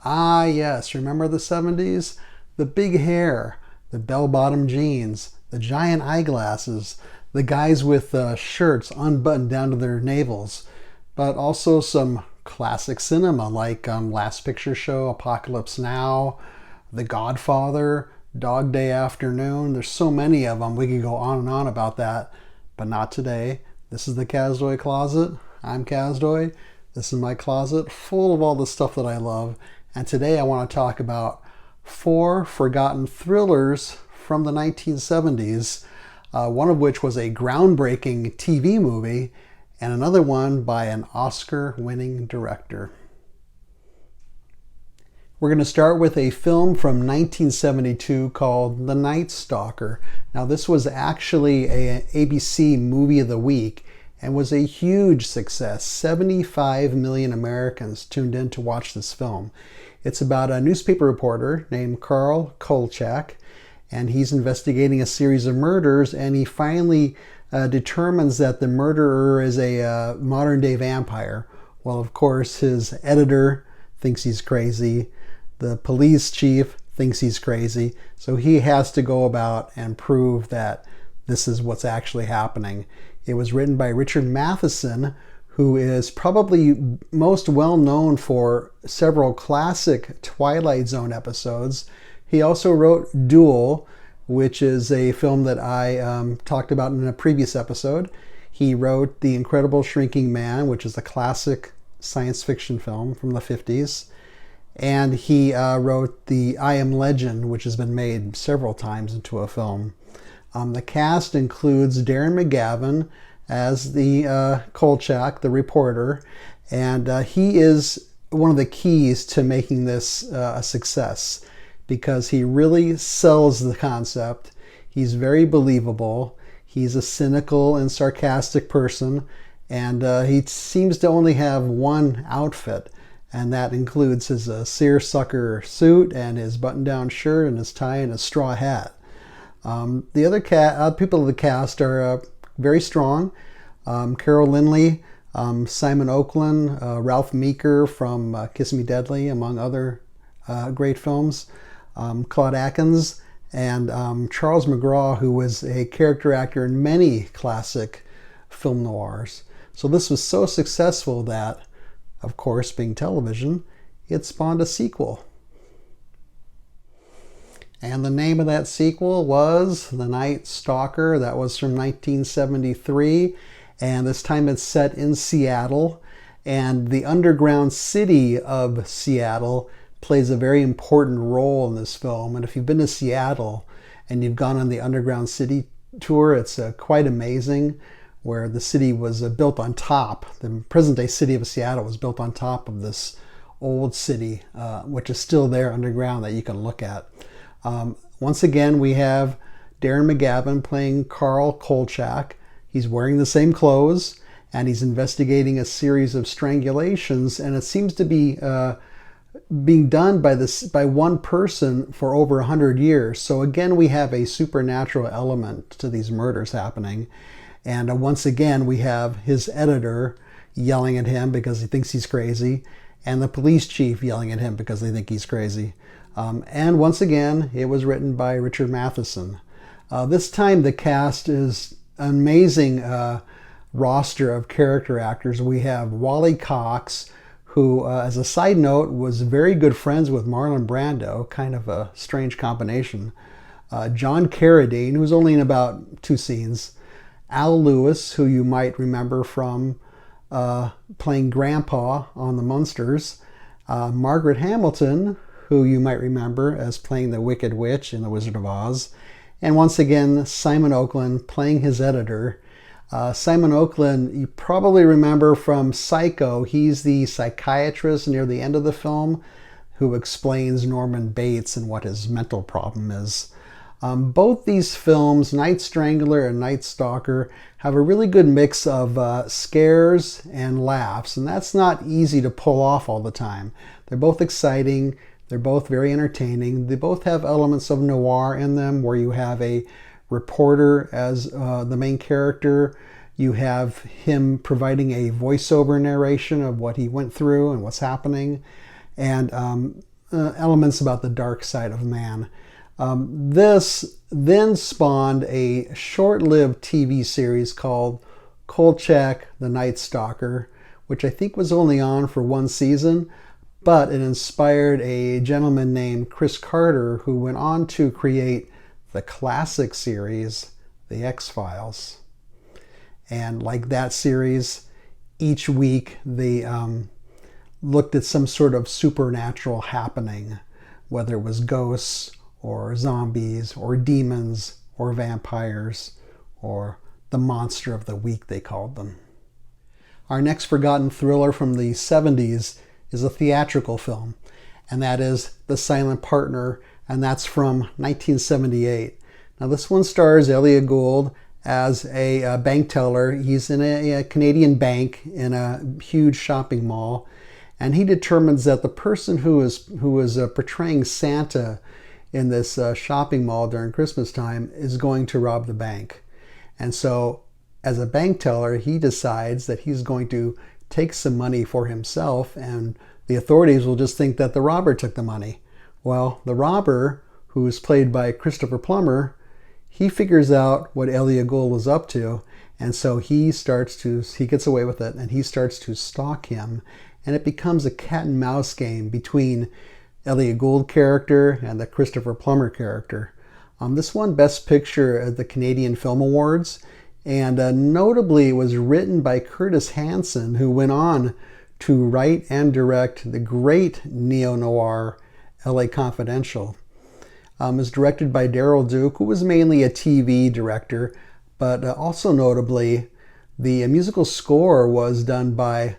Ah, yes, remember the 70s? The big hair, the bell-bottom jeans, the giant eyeglasses, the guys with shirts unbuttoned down to their navels, but also some classic cinema like Last Picture Show, Apocalypse Now, The Godfather, Dog Day Afternoon. There's so many of them. We could go on and on about that, but not today. This is the Kazdoy Closet. I'm Kazdoy. This is my closet full of all the stuff that I love. And today I want to talk about 4 forgotten thrillers from the 1970s, one of which was a groundbreaking TV movie, and another one by an Oscar-winning director. We're going to start with a film from 1972 called The Night Stalker. Now, this was actually an ABC Movie of the Week and was a huge success. 75 million Americans tuned in to watch this film. It's about a newspaper reporter named Carl Kolchak, and he's investigating a series of murders, and he finally determines that the murderer is a modern-day vampire. Well, of course, his editor thinks he's crazy. The police chief thinks he's crazy. So he has to go about and prove that this is what's actually happening. It was written by Richard Matheson, who is probably most well known for several classic Twilight Zone episodes. He also wrote Duel, which is a film that I talked about in a previous episode. He wrote The Incredible Shrinking Man, which is a classic science fiction film from the 50s. And he wrote the I Am Legend, which has been made several times into a film. The cast includes Darren McGavin as the Kolchak, the reporter, and he is one of the keys to making this a success because he really sells the concept. He's very believable. He's a cynical and sarcastic person, and he seems to only have one outfit, and that includes his seersucker suit and his button-down shirt and his tie and his straw hat. The other people of the cast are very strong. Carol Lynley, Simon Oakland, Ralph Meeker from Kiss Me Deadly, among other great films. Claude Akins and Charles McGraw, who was a character actor in many classic film noirs. So this was so successful that, of course, being television, it spawned a sequel. And the name of that sequel was The Night Stalker. That was from 1973. And this time it's set in Seattle. And the underground city of Seattle plays a very important role in this film. And if you've been to Seattle and you've gone on the underground city tour, it's quite amazing, where the city was built on top. The present-day city of Seattle was built on top of this old city, which is still there underground that you can look at. Once again, we have Darren McGavin playing Carl Kolchak. He's wearing the same clothes, and he's investigating a series of strangulations, and it seems to be being done by one person for over 100 years. So again, we have a supernatural element to these murders happening. And once again, we have his editor yelling at him because he thinks he's crazy, and the police chief yelling at him because they think he's crazy. And once again, it was written by Richard Matheson. This time the cast is an amazing roster of character actors. We have Wally Cox, who, as a side note, was very good friends with Marlon Brando, kind of a strange combination. John Carradine, who's only in about 2 scenes. Al Lewis, who you might remember from playing Grandpa on The Munsters. Margaret Hamilton, who you might remember as playing the Wicked Witch in The Wizard of Oz. And once again, Simon Oakland playing his editor. Simon Oakland, you probably remember from Psycho. He's the psychiatrist near the end of the film who explains Norman Bates and what his mental problem is. Both these films, Night Strangler and Night Stalker, have a really good mix of scares and laughs, and that's not easy to pull off all the time. They're both exciting. They're both very entertaining. They both have elements of noir in them, where you have a reporter as the main character. You have him providing a voiceover narration of what he went through and what's happening. And elements about the dark side of man. This then spawned a short-lived TV series called Kolchak, the Night Stalker, which I think was only on for one season, but it inspired a gentleman named Chris Carter, who went on to create the classic series, The X-Files. And like that series, each week they looked at some sort of supernatural happening, whether it was ghosts or zombies or demons or vampires or the monster of the week, they called them. Our next forgotten thriller from the 70s is a theatrical film, and that is The Silent Partner, and that's from 1978. Now this one stars Elliot Gould as a bank teller. He's in a Canadian bank in a huge shopping mall, and he determines that the person who is portraying Santa in this shopping mall during Christmas time is going to rob the bank. And so as a bank teller, he decides that he's going to take some money for himself, and the authorities will just think that the robber took the money. Well, the robber, who is played by Christopher Plummer, he figures out what Elliot Gould is up to, and so he gets away with it, and he starts to stalk him, and it becomes a cat and mouse game between Elliot Gould character and the Christopher Plummer character. This won Best Picture at the Canadian Film Awards, and notably it was written by Curtis Hanson, who went on to write and direct the great neo-noir LA Confidential. It was directed by Daryl Duke, who was mainly a TV director, but also notably the musical score was done by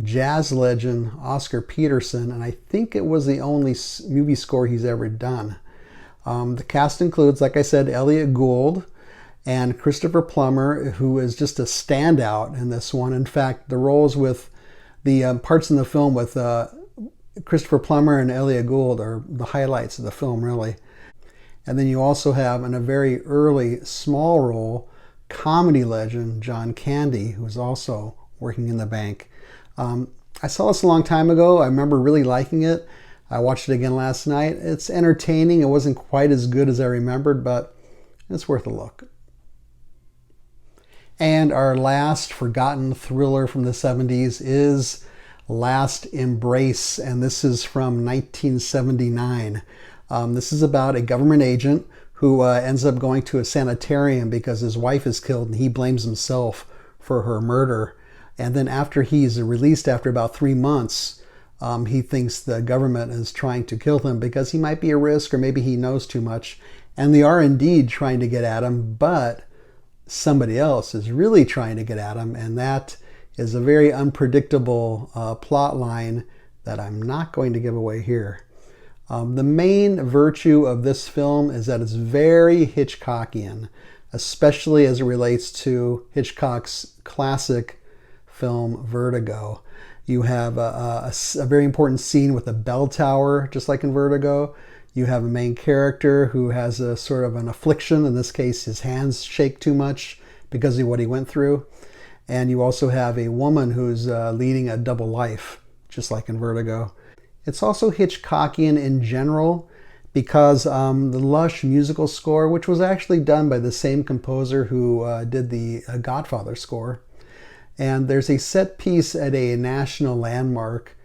jazz legend Oscar Peterson, and I think it was the only movie score he's ever done. The cast includes, like I said, Elliot Gould and Christopher Plummer, who is just a standout in this one. In fact, the roles with the parts in the film with Christopher Plummer and Elliot Gould are the highlights of the film, really. And then you also have, in a very early small role, comedy legend John Candy, who's also working in the bank. I saw this a long time ago. I remember really liking it. I watched it again last night. It's entertaining. It wasn't quite as good as I remembered, but it's worth a look. And our last forgotten thriller from the 70s is Last Embrace, and this is from 1979. This is about a government agent who ends up going to a sanitarium because his wife is killed, and he blames himself for her murder. And then after he's released after about 3 months, he thinks the government is trying to kill him because he might be a risk, or maybe he knows too much. And they are indeed trying to get at him, but somebody else is really trying to get at him, and that is a very unpredictable plot line that I'm not going to give away here. The main virtue of this film is that it's very Hitchcockian, especially as it relates to Hitchcock's classic film Vertigo. You have a very important scene with a bell tower, just like in Vertigo. You have a main character who has a sort of an affliction. In this case, his hands shake too much because of what he went through. And you also have a woman who's leading a double life, just like in Vertigo. It's also Hitchcockian in general because the lush musical score, which was actually done by the same composer who did the Godfather score. And there's a set piece at a national landmark.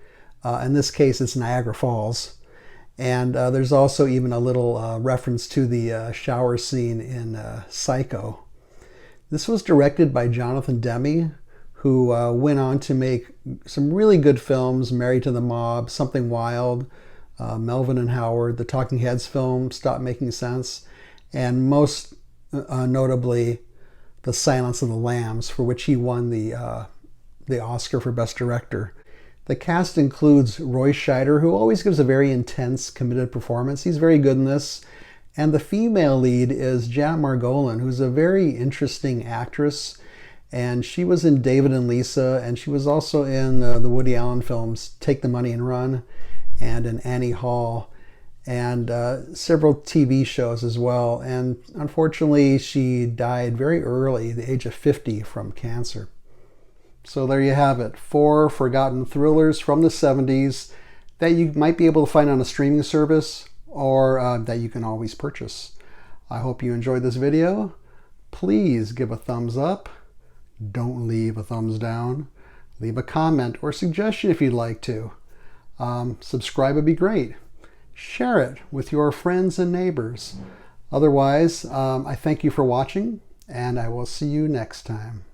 In this case, it's Niagara Falls. And there's also even a little reference to the shower scene in Psycho. This was directed by Jonathan Demme, who went on to make some really good films: Married to the Mob, Something Wild, Melvin and Howard, the Talking Heads film, Stop Making Sense, and most notably, The Silence of the Lambs, for which he won the Oscar for Best Director. The cast includes Roy Scheider, who always gives a very intense, committed performance. He's very good in this. And the female lead is Janet Margolin, who's a very interesting actress. And she was in David and Lisa, and she was also in the Woody Allen films Take the Money and Run, and in Annie Hall, and several TV shows as well. And unfortunately, she died very early, the age of 50, from cancer. So there you have it, 4 forgotten thrillers from the 70s. that you might be able to find on a streaming service or that you can always purchase. I hope you enjoyed this video. Please give a thumbs up. Don't leave a thumbs down. Leave a comment or suggestion if you'd like to. Subscribe would be great. Share it with your friends and neighbors. Otherwise, I thank you for watching, and I will see you next time.